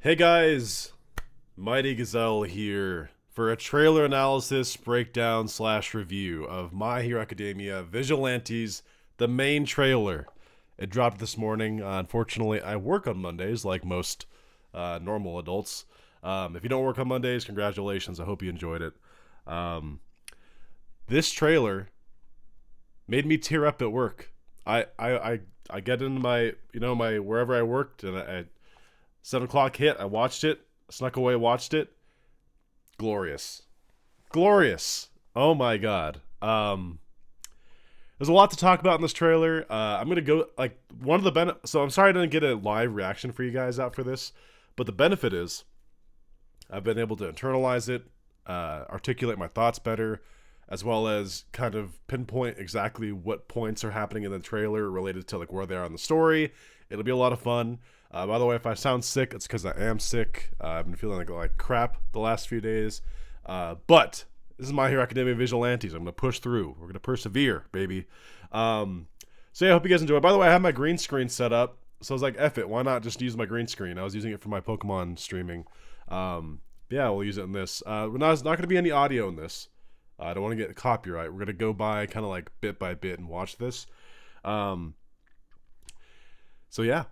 Hey guys, Mighty Gazelle here for a trailer analysis, breakdown, / review of My Hero Academia Vigilantes, the main trailer. It dropped this morning. Unfortunately, I work on Mondays like most normal adults. If you don't work on Mondays, congratulations. I hope you enjoyed it. Um, this trailer made me tear up at work. I get into my wherever I worked, and I 7 o'clock hit. I watched it, snuck away, watched it. Glorious, glorious. Oh my god. There's a lot to talk about in this trailer. I'm gonna go like one of the So I'm sorry I didn't get a live reaction for you guys out for this, but the benefit is I've been able to internalize it, articulate my thoughts better, as well as kind of pinpoint exactly what points are happening in the trailer related to like where they are in the story. It'll be a lot of fun. By the way, if I sound sick, it's because I am sick. I've been feeling like crap the last few days. But this is My Hero Academia Vigilantes. I'm going to push through. We're going to persevere, baby. So yeah, I hope you guys enjoy. By the way, I have my green screen set up. So I was like, F it. Why not just use my green screen? I was using it for my Pokemon streaming. Yeah, we'll use it in this. There's not going to be any audio in this. I don't want to get copyright. We're going to go by kind of like bit by bit and watch this. So yeah.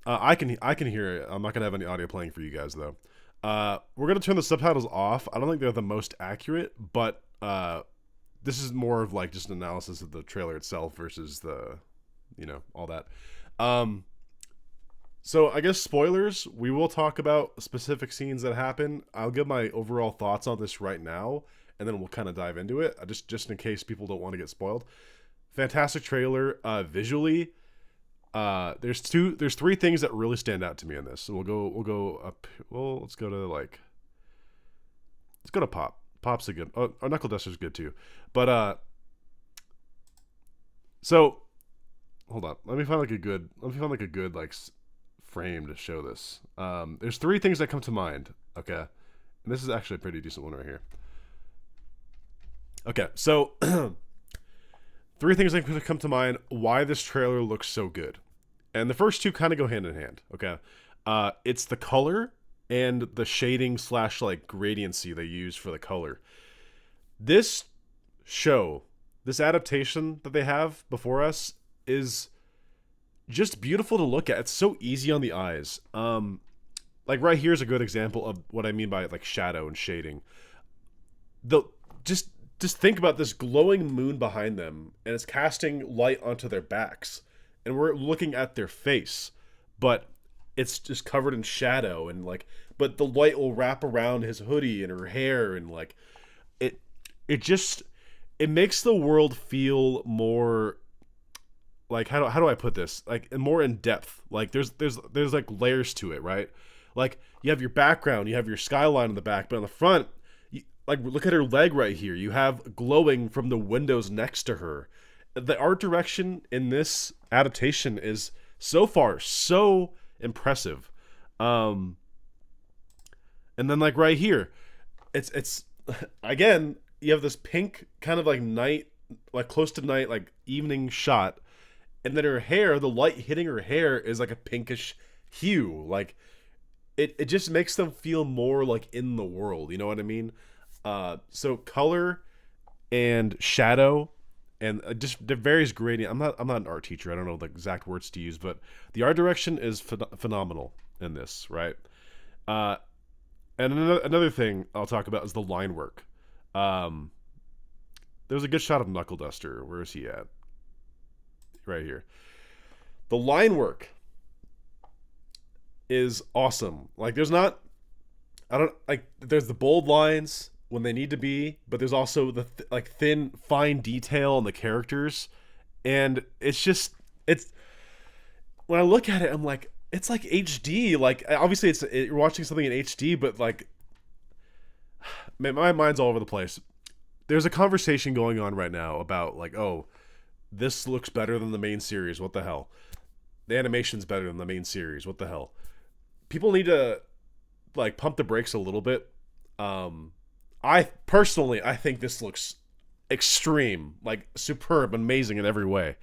I can hear it. I'm not gonna have any audio playing for you guys though. We're gonna turn the subtitles off. I don't think they're the most accurate, but this is more of like just an analysis of the trailer itself versus the, all that. So I guess spoilers. We will talk about specific scenes that happen. I'll give my overall thoughts on this right now, and then we'll kind of dive into it. Just in case people don't want to get spoiled. Fantastic trailer. Visually. There's three things that really stand out to me in this. So we'll go up. Well, let's go to Pop. Pop's a good. Oh, our knuckleduster's good too. But so hold on. Let me find like a good like frame to show this. There's three things that come to mind. Okay, and this is actually a pretty decent one right here. Okay, so three things that come to mind why this trailer looks so good. And the first two kind of go hand in hand, okay? It's the color and the shading / like gradiency they use for the color. This this adaptation that they have before us is just beautiful to look at. It's so easy on the eyes. Like right here is a good example of what I mean by like shadow and shading. Just think about this glowing moon behind them, and it's casting light onto their backs. And we're looking at their face, but it's just covered in shadow, and like, but the light will wrap around his hoodie and her hair, and like, it makes the world feel more like, how do I put this? Like, more in depth. Like there's like layers to it, right? Like you have your background, you have your skyline in the back, but on the front, like look at her leg right here. You have glowing from the windows next to her. The art direction in this adaptation is so far so impressive. And then like right here, it's again, you have this pink kind of like night, like close to night, like evening shot, and then her hair, the light hitting her hair is like a pinkish hue. Like it just makes them feel more like in the world, you know what I mean? So color and shadow and just the various gradient. I'm not an art teacher. I don't know the exact words to use, but the art direction is phenomenal in this, right? And another thing I'll talk about is the line work. There's a good shot of Knuckleduster. Where is he at? Right here. The line work is awesome. Like there's the bold lines when they need to be, but there's also the thin fine detail on the characters, and it's when I look at it, I'm like, it's like HD. Like obviously you're watching something in HD, but like man, my mind's all over the place. There's a conversation going on right now about like, oh, this looks better than the main series. What the hell? The animation's better than the main series. What the hell? People need to like pump the brakes a little bit. I think this looks extreme, like superb, amazing in every way.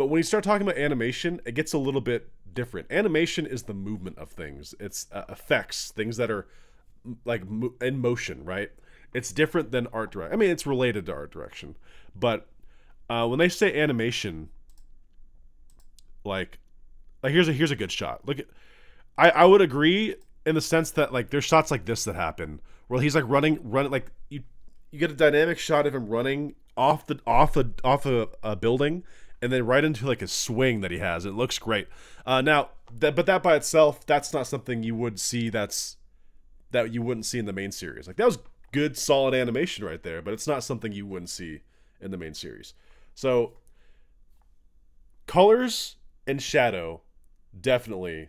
But when you start talking about animation, it gets a little bit different. Animation is the movement of things. It's effects, things that are like in motion, right? It's different than art direction. I mean, it's related to art direction, but when they say animation, like here's a good shot. Look at, I would agree in the sense that like there's shots like this that happen where he's like running like you get a dynamic shot of him running off a building and then right into like a swing that he has. It looks great. Now but that by itself, that's not something you would see that you wouldn't see in the main series. Like that was good solid animation right there, but it's not something you wouldn't see in the main series. So colors and shadow definitely,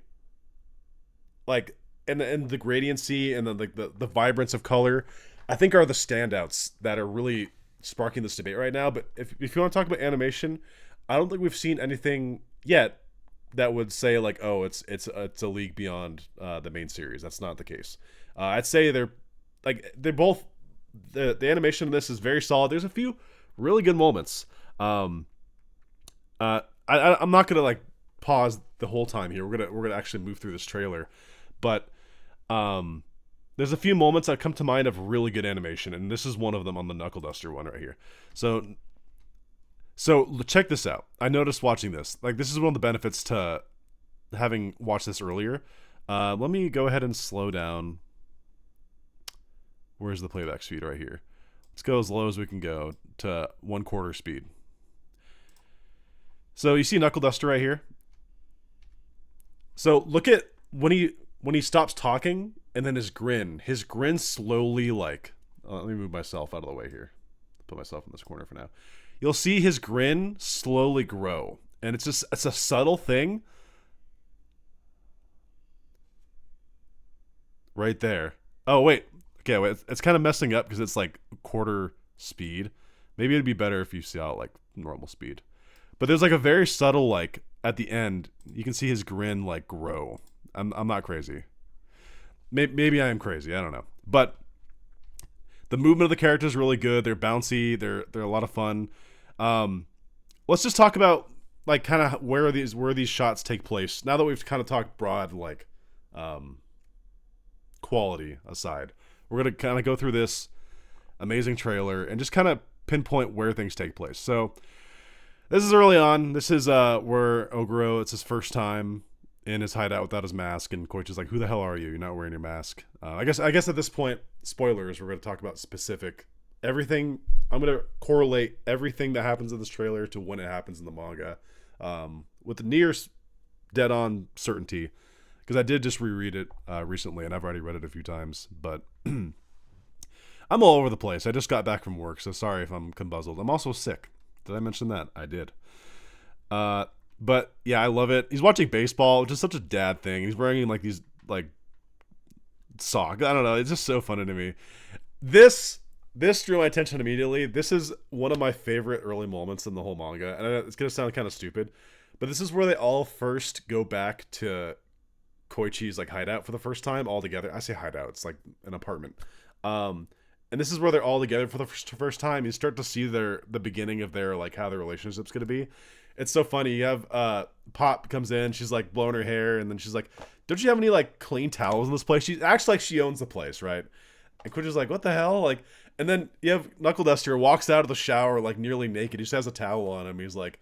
like, and the gradiency and then like the vibrance of color, I think are the standouts that are really sparking this debate right now. But if you want to talk about animation, I don't think we've seen anything yet that would say like, oh, it's a league beyond the main series. That's not the case. I'd say they're both, the animation in this is very solid. There's a few really good moments. I'm not gonna like pause the whole time here. We're gonna actually move through this trailer, but there's a few moments that come to mind of really good animation, and this is one of them on the knuckleduster one right here. So check this out. I noticed watching this. Like, this is one of the benefits to having watched this earlier. Let me go ahead and slow down. Where's the playback speed? Right here. Let's go as low as we can go to 1/4 speed. So you see knuckleduster right here. So look at when he stops talking, and then his grin slowly, like, let me move myself out of the way here. Put myself in this corner for now. You'll see his grin slowly grow, and it's a subtle thing right there. Oh wait, okay, wait, it's kind of messing up because it's like 1/4 speed. Maybe it'd be better if you saw it like normal speed. But there's like a very subtle, like, at the end, you can see his grin like grow. I'm not crazy. Maybe I am crazy. I don't know. But the movement of the characters is really good. They're bouncy. They're a lot of fun. Let's just talk about like kind of where these shots take place. Now that we've kind of talked broad, like, quality aside, we're gonna kind of go through this amazing trailer and just kind of pinpoint where things take place. So this is early on. This is where Oguro, it's his first time in his hideout without his mask, and Koichi's like, "Who the hell are you? You're not wearing your mask." I guess at this point, spoilers. We're going to talk about specific everything. I'm going to correlate everything that happens in this trailer to when it happens in the manga, with the near dead-on certainty, because I did just reread it recently, and I've already read it a few times. But I'm all over the place. I just got back from work, so sorry if I'm conbuzzled. I'm also sick. Did I mention that? I did. But yeah, I love it. He's watching baseball, which is such a dad thing. He's wearing like these like socks. I don't know. It's just so funny to me. This drew my attention immediately. This is one of my favorite early moments in the whole manga, and it's gonna sound kind of stupid, but this is where they all first go back to Koichi's like hideout for the first time all together. I say hideout. It's like an apartment. And this is where they're all together for the first time. You start to see the beginning of their, like, how their relationship's gonna be. It's so funny. You have Pop comes in, she's like blowing her hair, and then she's like, "Don't you have any like clean towels in this place?" She acts like she owns the place, right? And Koichi's like, "What the hell?" Like, and then you have knuckleduster walks out of the shower like nearly naked. He just has a towel on him. He's like,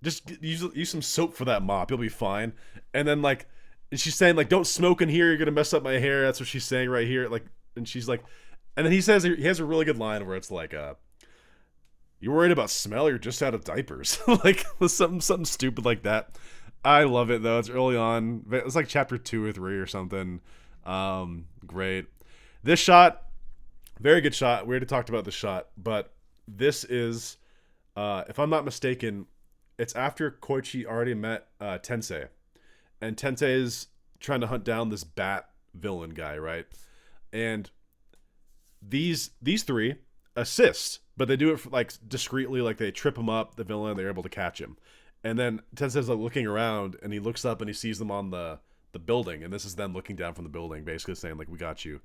just use some soap for that mop. You'll be fine. And then like, and she's saying like, "Don't smoke in here. You're gonna mess up my hair." That's what she's saying right here. Like, and she's like, and then he has a really good line where it's like, "You worried about smell? You're just out of diapers." Like something stupid like that. I love it though. It's early on. It's like chapter 2 or 3 or something. Great. This shot, very good shot. We already talked about the shot, but this is, if I'm not mistaken, it's after Koichi already met Tensei. And Tensei is trying to hunt down this bat villain guy, right? And these three assist, but they do it like discreetly, like they trip him up, the villain, they're able to catch him. And then Tensei's like looking around, and he looks up and he sees them on the building, and this is them looking down from the building, basically saying like, "We got you.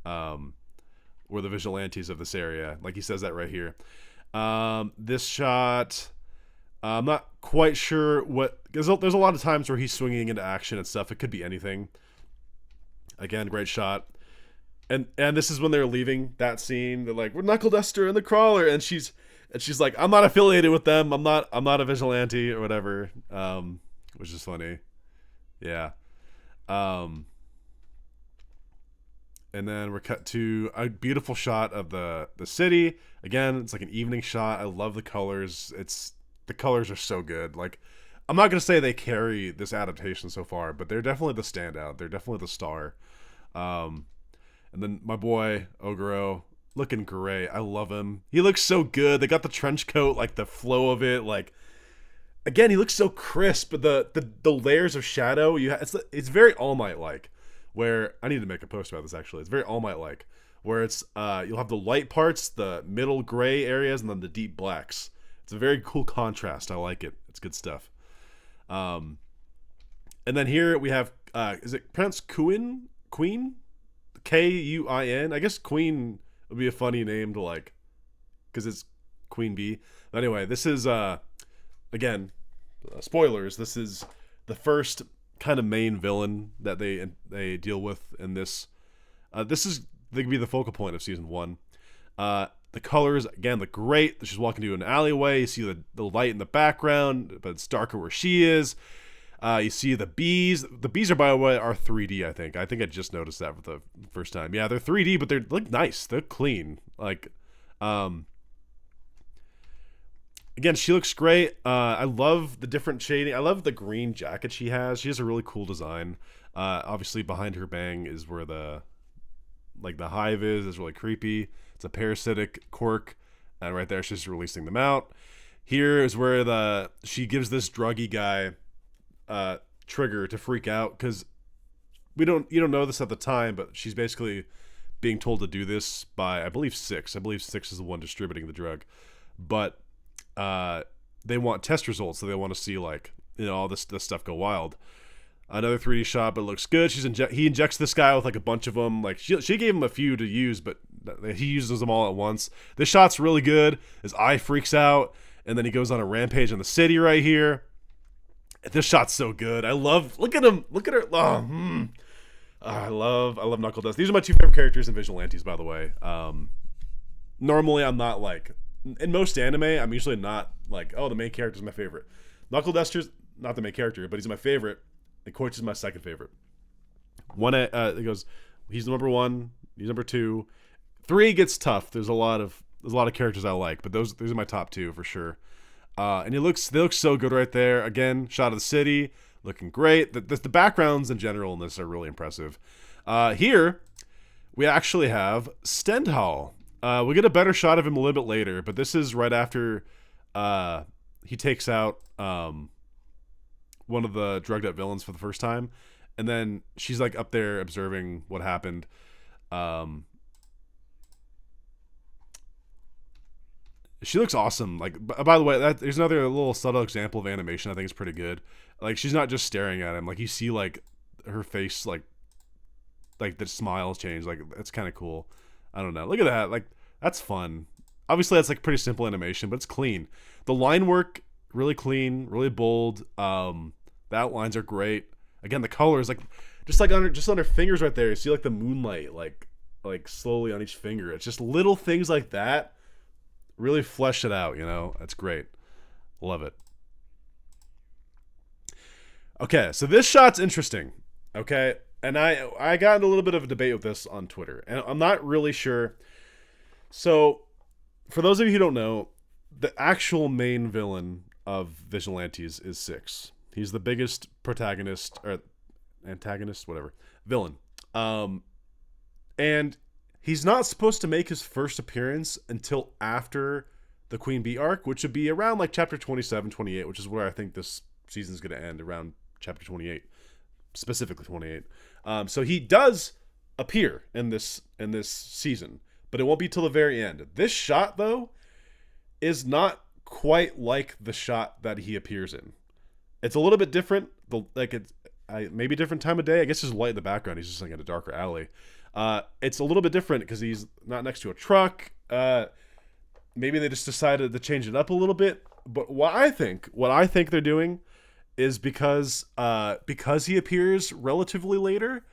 We're the Vigilantes of this area." Like he says that right here. This shot, I'm not quite sure what. There's a lot of times where he's swinging into action and stuff. It could be anything. Again, great shot. And this is when they're leaving that scene. They're like, we're knuckleduster and the crawler, and she's like, I'm not affiliated with them. I'm not a vigilante or whatever. Which is funny. Yeah. And then we're cut to a beautiful shot of the city. Again, it's like an evening shot. I love the colors. The colors are so good. Like, I'm not gonna say they carry this adaptation so far, but they're definitely the standout. They're definitely the star. And then my boy Oguro, looking great. I love him. He looks so good. They got the trench coat, like the flow of it. Like, again, he looks so crisp. But the layers of shadow, it's very All Might like. Where I need to make a post about this actually. It's very All Might like. Where it's you'll have the light parts, the middle gray areas, and then the deep blacks. It's a very cool contrast. I like it. It's good stuff. And then here we have is it pronounced Queen? Kuin? I guess Queen would be a funny name to like, because it's Queen Bee. But anyway, this is again, spoilers. This is the first kind of main villain that they deal with in this. They could be the focal point of season 1. The colors again look great. She's walking through an alleyway. You see the light in the background, but it's darker where she is. You see the bees. The bees are, by the way, are 3D, I think. I just noticed that for the first time. Yeah, they're 3D, but they look nice. They're clean. Like, again, she looks great. I love the different shading. I love the green jacket she has. She has a really cool design. Obviously, behind her bang is where the hive is. It's really creepy. It's a parasitic quirk. And right there, she's releasing them out. Here is where she gives this druggy guy trigger to freak out, because you don't know this at the time, but she's basically being told to do this by I believe Six is the one distributing the drug, but they want test results, so they want to see like, you know, all this stuff go wild. Another 3D shot, but it looks good. He injects this guy with like a bunch of them. Like she gave him a few to use, but he uses them all at once. This shot's really good. His eye freaks out, and then he goes on a rampage in the city right here. This shot's so good. Look at him. Look at her. I love knuckleduster. These are my two favorite characters in Vigilantes, by the way. Normally I'm not like, in most anime, I'm usually not like, oh, the main character's my favorite. Knuckleduster's not the main character, but he's my favorite. And koichi's my second favorite. It goes, he's number 1, he's number 2. 3 gets tough. There's a lot of characters I like, but those are my top 2 for sure. And they look so good right there. Again, shot of the city, looking great. The backgrounds in general in this are really impressive. Here, we actually have Stendhal. We'll get a better shot of him a little bit later, but this is right after he takes out one of the drugged up villains for the first time. And then she's like up there observing what happened. She looks awesome. Like, by the way, there's another little subtle example of animation I think is pretty good. Like, she's not just staring at him. Like, you see like her face, like the smiles change. Like, it's kind of cool. I don't know. Look at that. Like, that's fun. Obviously, that's like pretty simple animation, but it's clean. The line work really clean, really bold. The outlines are great. Again, the colors, like just on her fingers right there. You see like the moonlight, like slowly on each finger. It's just little things like that. Really flesh it out, you know? That's great. Love it. Okay, so this shot's interesting. Okay? And I got into a little bit of a debate with this on Twitter. And I'm not really sure. So, for those of you who don't know, the actual main villain of Vigilantes is Six. He's the biggest protagonist, or antagonist, whatever, villain. And he's not supposed to make his first appearance until after the Queen Bee arc, which would be around like chapter 27, 28, which is where I think this season's going to end, around chapter 28, specifically 28. So he does appear in this season, but it won't be till the very end. This shot, though, is not quite like the shot that he appears in. It's a little bit different. Maybe different time of day. I guess there's light in the background. He's just like in a darker alley. It's a little bit different because he's not next to a truck. Maybe they just decided to change it up a little bit. but what I think they're doing is because he appears relatively later,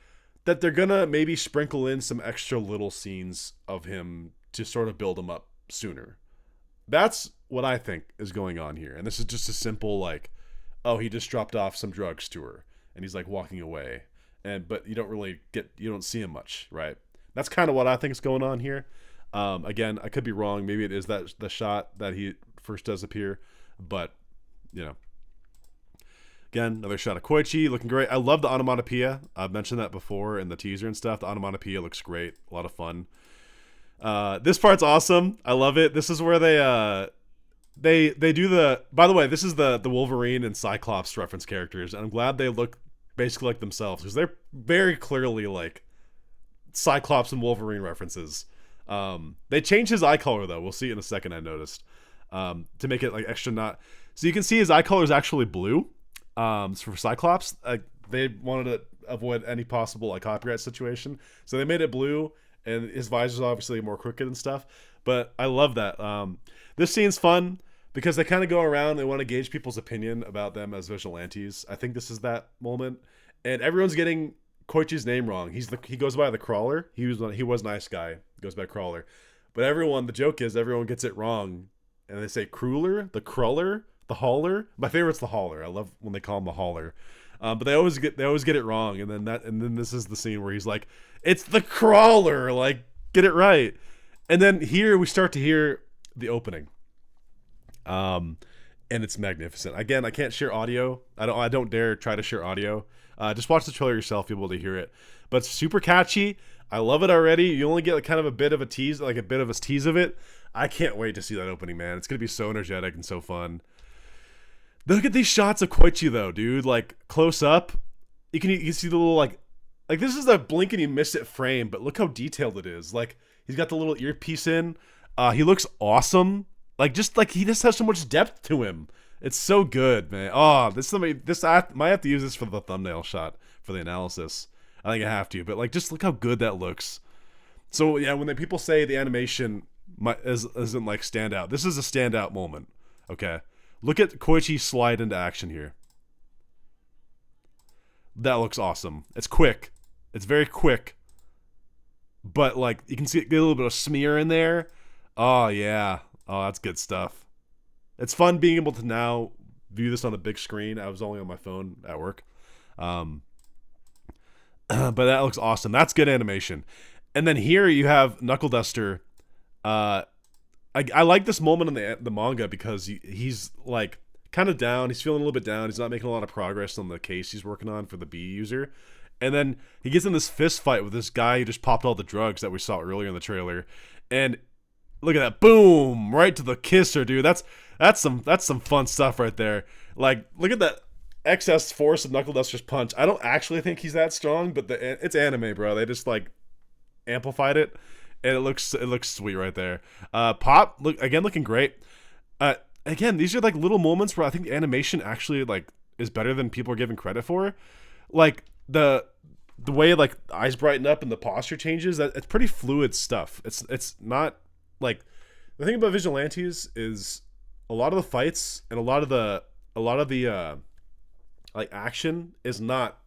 that they're gonna maybe sprinkle in some extra little scenes of him to sort of build him up sooner. That's what I think is going on here. And this is just a simple like, oh, he just dropped off some drugs to her and he's like walking away. And but you don't see him much, right? That's kind of what I think is going on here. Again, I could be wrong. Maybe it is that the shot that he first does appear, but you know. Again, another shot of Koichi, looking great. I love the onomatopoeia. I've mentioned that before in the teaser and stuff. The onomatopoeia looks great. A lot of fun. This part's awesome. I love it. This is where they do the. By the way, this is the Wolverine and Cyclops reference characters, and I'm glad they look basically like themselves because they're very clearly like Cyclops and Wolverine references. They changed his eye color though. We'll see in a second. I noticed to make it like extra not. So you can see his eye color is actually blue. For Cyclops, they wanted to avoid any possible like copyright situation, so they made it blue, and his visor's obviously more crooked and stuff. But I love that. This scene's fun because they kind of go around. They want to gauge people's opinion about them as vigilantes. I think this is that moment, and everyone's getting Koichi's name wrong. He goes by the Crawler. He was nice guy. Goes by Crawler, but the joke is everyone gets it wrong, and they say Crueler, the Crawler. The Hauler. My favorite's the Hauler. I love when they call him the Hauler. But they always get it wrong. And then this is the scene where he's like, "It's the Crawler." Like, get it right. And then here we start to hear the opening. And it's magnificent. Again, I can't share audio. I don't dare try to share audio. Just watch the trailer yourself. You'll be able to hear it. But it's super catchy. I love it already. You only get like kind of a bit of a tease, like a bit of a tease of it. I can't wait to see that opening, man. It's gonna be so energetic and so fun. Look at these shots of Koichi though, dude. Like close up, you can see the little like this is the blink and you miss it frame, but look how detailed it is. Like he's got the little earpiece in. He looks awesome. He just has so much depth to him. It's so good, man. Oh, I might have to use this for the thumbnail shot for the analysis. I think I have to, but like just look how good that looks. So yeah, when people say the animation isn't like standout, this is a standout moment. Okay. Look at Koichi slide into action here. That looks awesome. It's quick. It's very quick. But like you can get a little bit of smear in there. Oh yeah. Oh, that's good stuff. It's fun being able to now view this on a big screen. I was only on my phone at work. But that looks awesome. That's good animation. And then here you have knuckleduster. I like this moment in the manga because he's like kind of down. He's feeling a little bit down. He's not making a lot of progress on the case he's working on for the B user. And then he gets in this fist fight with this guy who just popped all the drugs that we saw earlier in the trailer. And look at that. Boom. Right to the kisser, dude. That's some fun stuff right there. Like, look at that excess force of knuckleduster's punch. I don't actually think he's that strong, but it's anime, bro. They just like amplified it. And it looks sweet right there. Pop looking great. Again, these are like little moments where I think the animation actually like is better than people are giving credit for. Like the way like eyes brighten up and the posture changes. It's pretty fluid stuff. It's not like the thing about Vigilantes is a lot of the fights and a lot of the like action is not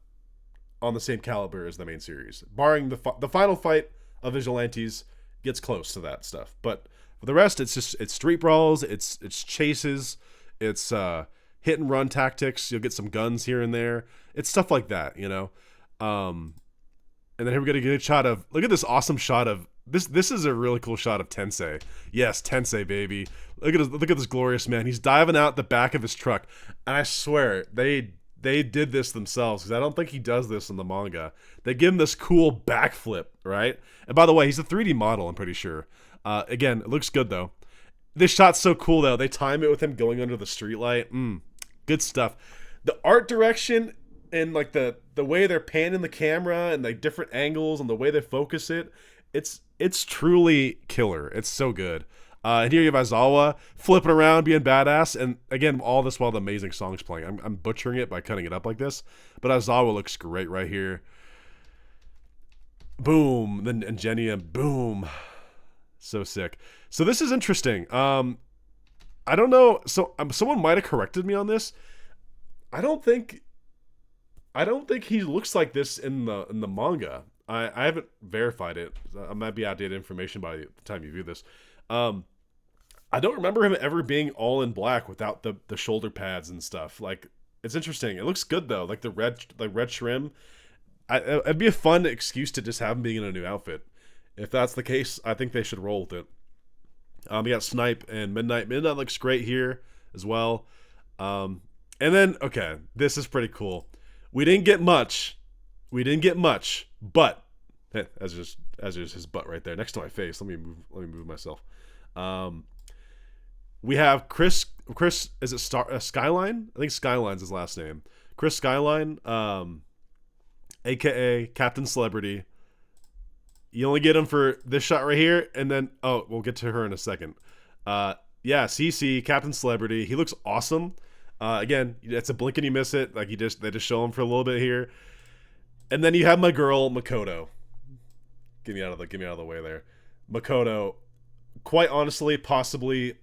on the same caliber as the main series, barring the final fight of Vigilantes gets close to that stuff, but for the rest it's street brawls, it's chases, it's hit and run tactics. You'll get some guns here and there. It's stuff like that, you know. And then here we get a good shot of, look at this awesome shot of this is a really cool shot of Tensei. Yes, Tensei, baby. Look at this glorious man. He's diving out the back of his truck, and I swear they did this themselves because I don't think he does this in the manga. They give him this cool backflip, right? And by the way, he's a 3D model, I'm pretty sure. Again, it looks good though. This shot's so cool though. They time it with him going under the streetlight. Good stuff. The art direction and like the way they're panning the camera and like different angles and the way they focus it, it's truly killer. It's so good. And here you have Aizawa flipping around, being badass, and again, all this while the amazing song's playing. I'm butchering it by cutting it up like this, but Aizawa looks great right here. Boom, then and Genia, boom, so sick. So this is interesting. I don't know. So someone might have corrected me on this. I don't think he looks like this in the manga. I haven't verified it. I might be outdated information by the time you view this. I don't remember him ever being all in black without the shoulder pads and stuff. Like, it's interesting. It looks good though. Like the red trim. It'd be a fun excuse to just have him being in a new outfit. If that's the case, I think they should roll with it. We got Snipe and Midnight. Midnight looks great here as well. And then, okay, this is pretty cool. We didn't get much, but as there's his butt right there next to my face. Let me move myself. We have Chris. Is it Skyline? I think Skyline's his last name. Chris Skyline, aka Captain Celebrity. You only get him for this shot right here, and then we'll get to her in a second. CC, Captain Celebrity. He looks awesome. Again, it's a blink and you miss it. Like they just show him for a little bit here, and then you have my girl Makoto. Get me out of the way there, Makoto. Quite honestly, possibly.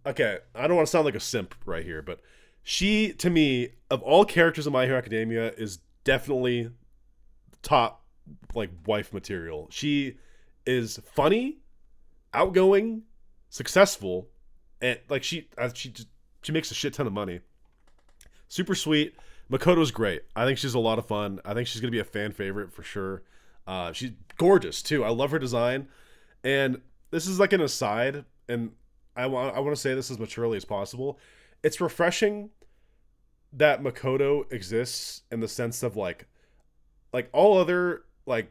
Okay, I don't want to sound like a simp right here, but she, to me, of all characters in My Hero Academia, is definitely top like wife material. She is funny, outgoing, successful, and like she makes a shit ton of money. Super sweet. Makoto's great. I think she's a lot of fun. I think she's gonna be a fan favorite for sure. She's gorgeous too. I love her design. And this is like an aside, and I want to say this as maturely as possible. It's refreshing that Makoto exists in the sense of like all other like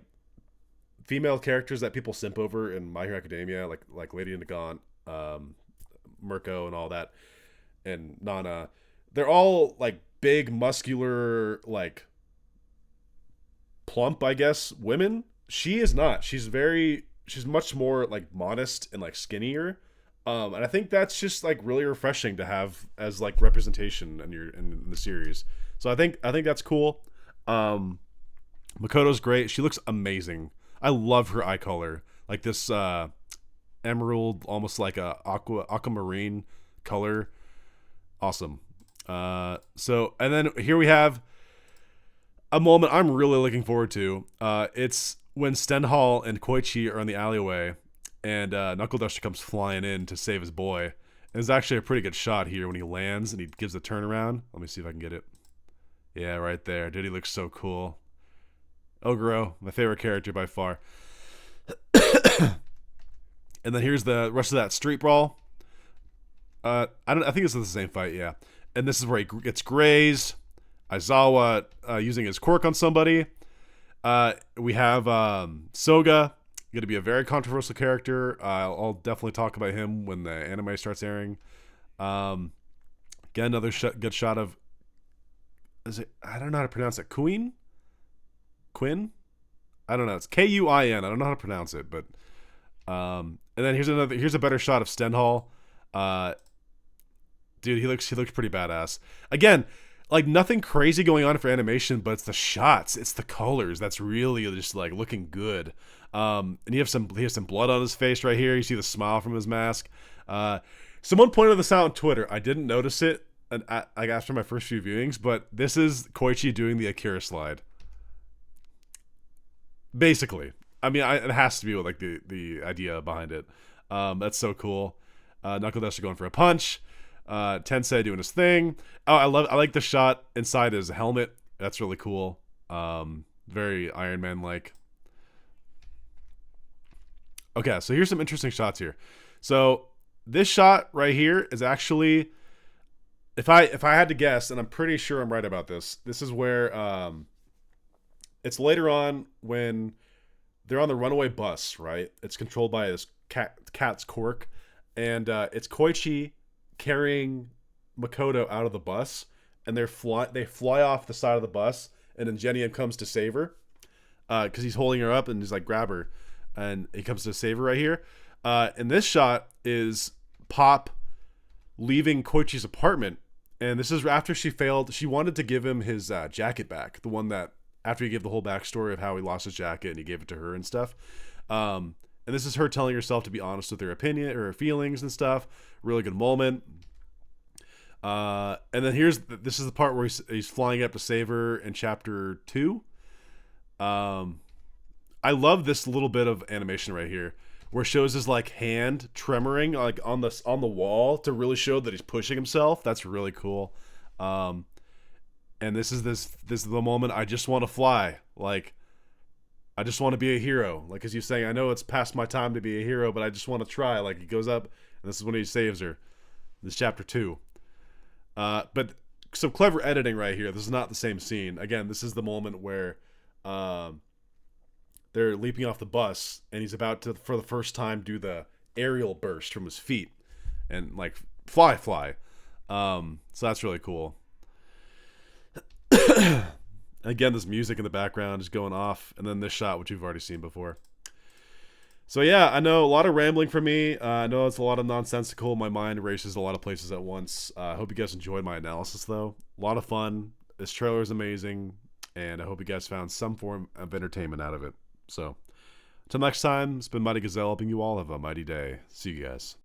female characters that people simp over in My Hero Academia, like Lady in the Gaunt, Mirko and all that, and Nana. They're all like big, muscular, like plump, I guess, women. She is not. She's much more like modest and like skinnier. And I think that's just like really refreshing to have as like representation in the series. So I think that's cool. Makoto's great. She looks amazing. I love her eye color, like this emerald, almost like a aquamarine color. Awesome. So and then here we have a moment I'm really looking forward to. It's when Stendhal and Koichi are in the alleyway, and knuckleduster comes flying in to save his boy. And there's actually a pretty good shot here when he lands and he gives the turnaround. Let me see if I can get it. Yeah, right there. Dude, he looks so cool. Oguro, my favorite character by far. And then here's the rest of that street brawl. I think this is the same fight, yeah. And this is where he gets grazed. Aizawa using his quirk on somebody. We have Soga, going to be a very controversial character. I'll definitely talk about him when the anime starts airing. Again, another good shot of. I don't know how to pronounce it. Quinn? I don't know. It's Kuin. I don't know how to pronounce it, but and then here's a better shot of Stendhal. Dude, he looks pretty badass. Again, like nothing crazy going on for animation, but it's the shots, it's the colors that's really just like looking good. And he has some blood on his face right here. You see the smile from his mask. Someone pointed this out on Twitter. I didn't notice it like after my first few viewings, but this is Koichi doing the Akira slide. Basically, I mean, it has to be like the idea behind it. That's so cool. knuckleduster going for a punch. Tensei doing his thing. Oh, I like the shot inside his helmet. That's really cool. Very Iron Man like. Okay, so here's some interesting shots here. So this shot right here is actually, if I had to guess, and I'm pretty sure I'm right about this. This is where it's later on when they're on the runaway bus, right? It's controlled by this cat's quirk, and it's Koichi carrying Makoto out of the bus, and they fly off the side of the bus, and Ingenium comes to save her because he's holding her up and he's like, grab her, and he comes to save her right here. And this shot is Pop leaving Koichi's apartment, and this is after she failed. She wanted to give him his jacket back, the one that after he gave the whole backstory of how he lost his jacket and he gave it to her and stuff. And And this is her telling herself to be honest with her opinion or her feelings and stuff. Really good moment. And then this is the part where he's flying up to save her in chapter 2. I love this little bit of animation right here, where it shows his like hand tremoring like on the wall to really show that he's pushing himself. That's really cool. And this is the moment I just want to fly. Like, I just want to be a hero. Like, as you're saying, I know it's past my time to be a hero, but I just want to try. Like, he goes up, and this is when he saves her. This is chapter 2. But some clever editing right here. This is not the same scene. Again, this is the moment where they're leaping off the bus, and he's about to, for the first time, do the aerial burst from his feet and like fly. So that's really cool. Again, this music in the background is going off, and then this shot, which you've already seen before. So yeah, I know a lot of rambling for me. I know it's a lot of nonsensical. My mind races a lot of places at once. I hope you guys enjoyed my analysis, though. A lot of fun. This trailer is amazing, and I hope you guys found some form of entertainment out of it. So, until next time, it's been Mighty Gazelle, hoping you all have a mighty day. See you guys.